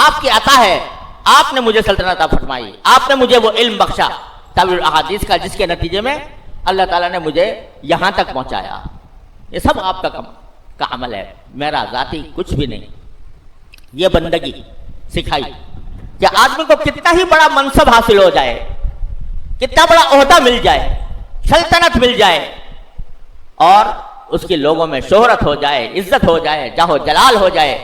آپ کی عطا ہے، آپ نے مجھے سلطنت عطا فرمائی، آپ نے مجھے وہ علم بخشا تعویل الاحادیث کا، جس کے نتیجے میں اللہ تعالیٰ نے مجھے یہاں تک پہنچایا۔ یہ سب آپ کا عمل ہے، میرا ذاتی کچھ بھی نہیں۔ یہ بندگی سکھائی کہ آدمی کو کتنا ہی بڑا منصب حاصل ہو جائے، کتنا بڑا عہدہ مل جائے، سلطنت مل جائے، اور اس کی لوگوں میں شہرت ہو جائے، عزت ہو جائے، جاہ و جلال ہو جائے،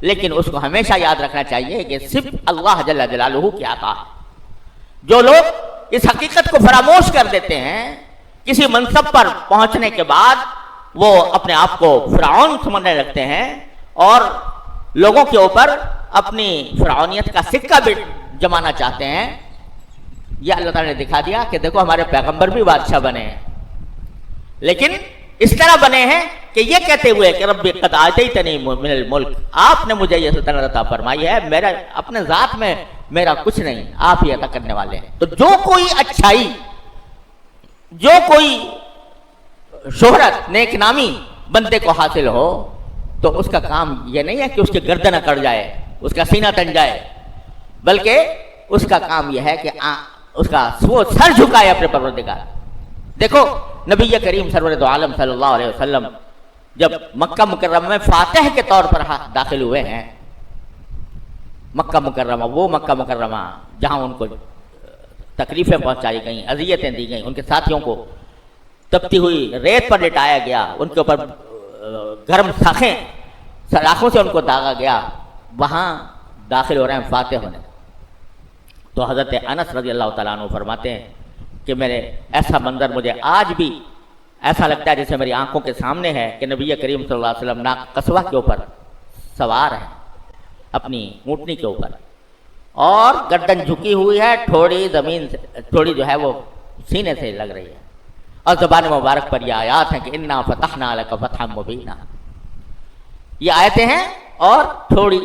لیکن اس کو ہمیشہ یاد رکھنا چاہیے کہ صرف اللہ جل جلالہ کی عطا ہے۔ جو لوگ اس حقیقت کو فراموش کر دیتے ہیں، کسی منصب پر پہنچنے کے بعد وہ اپنے آپ کو فرعون سمجھنے لگتے ہیں اور لوگوں کے اوپر اپنی فرعونیت کا سکہ بھی جمانا چاہتے ہیں، یہ اللہ تعالیٰ نے دکھا دیا کہ دیکھو ہمارے پیغمبر بھی بادشاہ بنے ہیں، لیکن اس طرح بنے ہیں کہ یہ کہتے ہوئے کہ رب قد آتیتنی من الملک، آپ نے مجھے یہ سلطنت عطا فرمائی ہے، میرا اپنے ذات میں میرا کچھ نہیں، آپ ہی عطا کرنے والے ہیں۔ تو جو کوئی اچھائی، جو کوئی شہرت، نیک نامی بندے کو حاصل ہو، تو اس کا کام یہ نہیں ہے کہ اس کی گردن اکڑ جائے، اس کا سینہ تن جائے، بلکہ اس کا کام یہ ہے کہ اس کا وہ سر جھکائے اپنے پروردگار۔ دیکھو نبی کریم سرور دو عالم صلی اللہ علیہ وسلم جب مکہ مکرمہ میں فاتح کے طور پر داخل ہوئے ہیں، مکہ مکرمہ، وہ مکہ مکرمہ جہاں ان کو تکلیفیں پہنچائی گئیں، اذیتیں دی گئیں، ان کے ساتھیوں کو تپتی ہوئی ریت پر لٹایا گیا، ان کے اوپر گرم سلاخوں سے ان کو داغا گیا، وہاں داخل ہو رہے ہیں فاتح ہونے۔ تو حضرت انس رضی اللہ تعالیٰ عنہ فرماتے ہیں کہ میرے ایسا منظر مجھے آج بھی ایسا لگتا ہے جیسے میری آنکھوں کے سامنے ہے کہ نبی کریم صلی اللہ علیہ وسلم ناقہ قصوہ کے اوپر سوار ہے، اپنی اونٹنی کے اوپر، اور گردن جھکی ہوئی ہے، تھوڑی زمین سے، تھوڑی جو ہے وہ سینے سے لگ رہی ہے، اور زبان مبارک پر یہ آیات ہیں کہ انا فتحنا لک فتحا مبینا، یہ آیتیں ہیں اور تھوڑی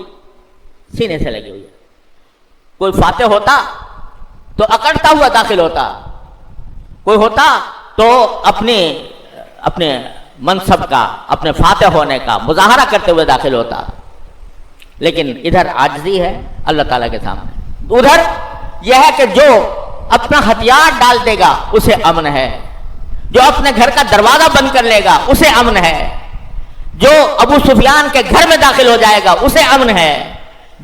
سینے سے لگی ہوئی ہے۔ کوئی فاتح ہوتا تو اکڑتا ہوا داخل ہوتا، کوئی ہوتا تو اپنے منصب کا، اپنے فاتح ہونے کا مظاہرہ کرتے ہوئے داخل ہوتا، لیکن ادھر عاجزی ہے اللہ تعالیٰ کے سامنے، ادھر یہ ہے کہ جو اپنا ہتھیار ڈال دے گا اسے امن ہے، جو اپنے گھر کا دروازہ بند کر لے گا اسے امن ہے، جو ابو سفیان کے گھر میں داخل ہو جائے گا اسے امن ہے،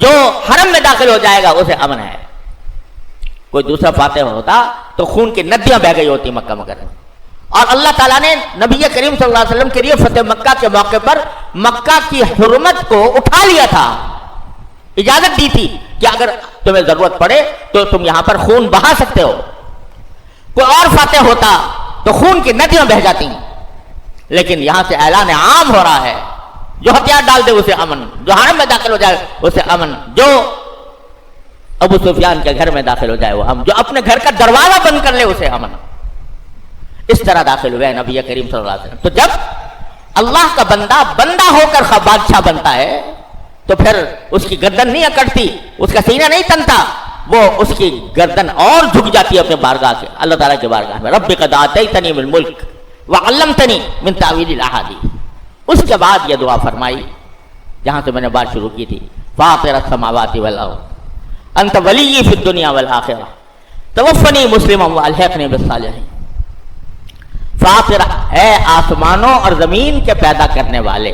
جو حرم میں داخل ہو جائے گا اسے امن ہے۔ کوئی دوسرا فاتح ہوتا تو خون کی ندیاں بہہ گئی ہوتی مکہ مکرمہ۔ اور اللہ تعالیٰ نے نبی کریم صلی اللہ علیہ وسلم کے لیے فتح مکہ کے موقع پر مکہ کی حرمت کو اٹھا لیا تھا، اجازت دی تھی کہ اگر تمہیں ضرورت پڑے تو تم یہاں پر خون بہا سکتے ہو۔ کوئی اور فاتح ہوتا تو خون کی ندیاں بہہ جاتی، لیکن یہاں سے اعلان عام ہو رہا ہے، جو ہتھیار ڈال دے اسے امن، جو حرم میں داخل ہو جائے اسے امن، جو ابو سفیان کے گھر میں داخل ہو جائے وہ امن، جو اپنے گھر کا دروازہ بند کر لے اسے امن۔ اس طرح داخل ہوئے نبی کریم صلی اللہ علیہ وسلم۔ تو جب اللہ کا بندہ ہو کر بادشاہ بنتا ہے تو پھر اس کی گردن نہیں اکڑتی، اس کا سینہ نہیں تنتا، وہ اس کی گردن اور جھک جاتی ہے اپنے بارگاہ کے، اللہ تعالیٰ کے بارگاہ میں۔ رب قد آتیتنی من الملک وعلمتنی من تعویل الاحادیث۔ اس کے بعد یہ دعا فرمائی جہاں سے میں نے بات شروع کی تھی، فاطر السماوات والارض انت ولی فی الدنیا والآخرہ توفنی مسلما والحقنی بالصالحین۔ فاطر، اے آسمانوں اور زمین کے پیدا کرنے والے،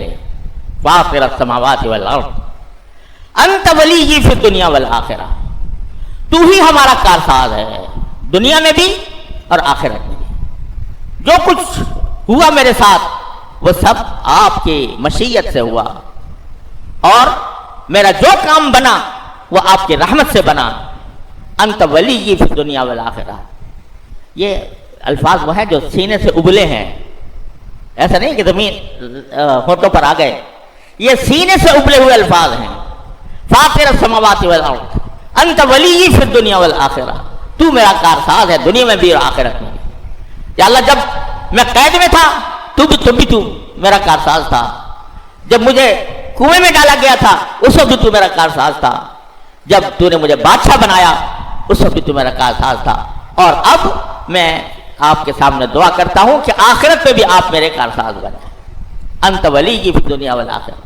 فاطر السماوات والارض، انت ولی فی الدنیا والآخرہ، تو ہی ہمارا کارساز ہے دنیا میں بھی اور آخرت میں بھی۔ جو کچھ ہوا میرے ساتھ وہ سب آپ کی مشیت سے ہوا، اور میرا جو کام بنا وہ آپ کی رحمت سے بنا۔ انت ولی فی الدنیا والآخرہ، یہ الفاظ وہ ہیں جو سینے سے ابلے ہیں، ایسا نہیں کہ زمین ہونٹوں پر آ گئے، یہ سینے سے ابلے ہوئے الفاظ ہیں۔ فاطر السماوات والارض انت ولی فی الدنیا والآخرہ، تو میرا کارساز ہے دنیا میں بھی اور آخرت میں بھی۔ یا اللہ، جب میں قید میں تھا تو میرا کارساز تھا، جب مجھے کنویں میں ڈالا گیا تھا اس وقت بھی تو میرا کارساز تھا، جب تو نے مجھے بادشاہ بنایا اس وقت بھی تو میرا کارساز تھا، اور اب میں آپ کے سامنے دعا کرتا ہوں کہ آخرت میں بھی آپ میرے کارساز بنیں۔ انت ولی فی الدنیا والآخرہ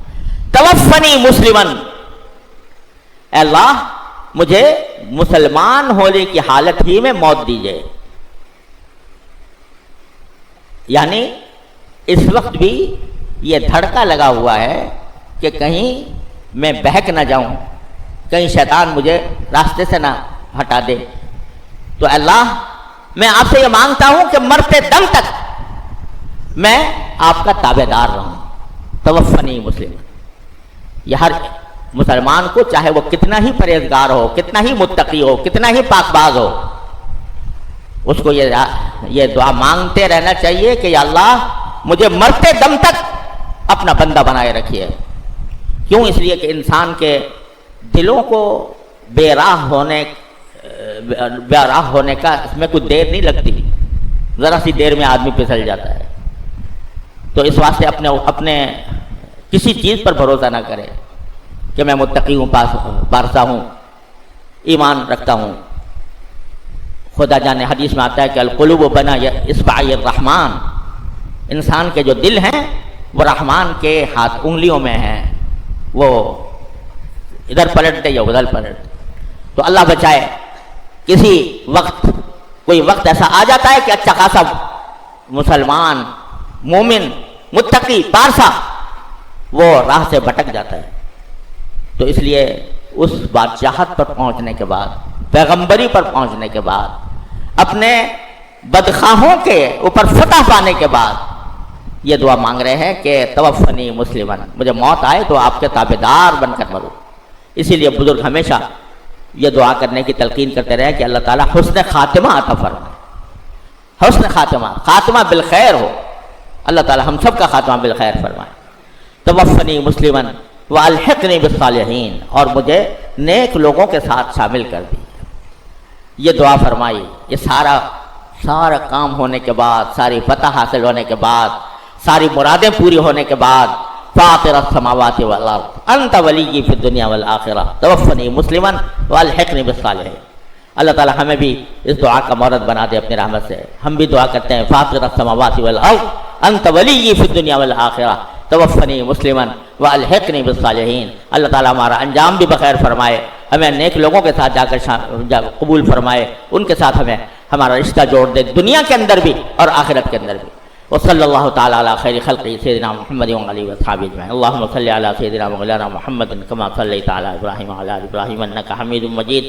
توفنی مسلمن، اے اللہ مجھے مسلمان ہونے کی حالت ہی میں موت دیجئے۔ یعنی اس وقت بھی یہ دھڑکا لگا ہوا ہے کہ کہیں میں بہک نہ جاؤں، کہیں شیطان مجھے راستے سے نہ ہٹا دے۔ تو اللہ میں آپ سے یہ مانگتا ہوں کہ مرتے دم تک میں آپ کا تابع دار رہوں۔ توفنی مسلم، یہ ہر مسلمان کو چاہے وہ کتنا ہی پرہیزگار ہو، کتنا ہی متقی ہو، کتنا ہی پاک باز ہو، اس کو یہ دعا مانگتے رہنا چاہیے کہ یا اللہ مجھے مرتے دم تک اپنا بندہ بنائے رکھیے۔ کیوں؟ اس لیے کہ انسان کے دلوں کو بے راہ ہونے کا اس میں کوئی دیر نہیں لگتی، ذرا سی دیر میں آدمی پھسل جاتا ہے۔ تو اس واسطے اپنے کسی چیز پر بھروسہ نہ کرے کہ میں متقی ہوں، پارسا ہوں، ایمان رکھتا ہوں۔ خدا جانے حدیث میں آتا ہے کہ القلوب بین اصبع الرحمن، انسان کے جو دل ہیں وہ رحمان کے ہاتھ انگلیوں میں ہیں، وہ ادھر پلٹ دے یا ادھر پلٹ دے۔ تو اللہ بچائے کسی وقت کوئی وقت ایسا آ جاتا ہے کہ اچھا خاصا مسلمان، مومن، متقی، پارسا وہ راہ سے بھٹک جاتا ہے۔ تو اس لیے اس بادشاہت پر پہنچنے کے بعد، پیغمبری پر پہنچنے کے بعد، اپنے بدخواہوں کے اوپر فتح پانے کے بعد یہ دعا مانگ رہے ہیں کہ توفنی مسلمن، مجھے موت آئے تو آپ کے تابع دار بن کر مروں۔ اسی لیے بزرگ ہمیشہ یہ دعا کرنے کی تلقین کرتے رہے کہ اللہ تعالیٰ حسن خاتمہ عطا فرمائے، حسن خاتمہ بالخیر ہو، اللہ تعالیٰ ہم سب کا خاتمہ بالخیر فرمائے۔ توفنی مسلمن والحقنی بالصالحین، اور مجھے نیک لوگوں کے ساتھ شامل کر دی۔ یہ دعا فرمائی، یہ سارا کام ہونے کے بعد، ساری فتح حاصل ہونے کے بعد، ساری مرادیں پوری ہونے کے بعد، فاطر السماوات والارض انت ولی فی الدنیا والآخرہ توفنی مسلمن والحقنی بالصالحین۔ اللہ تعالی ہمیں بھی اس دعا کا مورد بنا دے اپنی رحمت سے۔ ہم بھی دعا کرتے ہیں فاطر السماوات والارض انت ولی فی الدنیا والآخرہ توفنی مسلمن والحقنی بالصالحین۔ اللہ تعالی ہمارا انجام بھی بخیر فرمائے، ہمیں نیک لوگوں کے ساتھ جا کر قبول فرمائے، ان کے ساتھ ہمیں ہمارا رشتہ جوڑ دے دنیا کے اندر بھی اور آخرت کے اندر بھی۔ وصلی اللہ تعالی علی خیر خلقہ سیدنا محمد وعلی اصحابہ اجمعین۔ اللہم صلی علی سیدنا مولانا محمد کما صلیت علی ابراہیم وعلی آل ابراہیم انک حمید مجید۔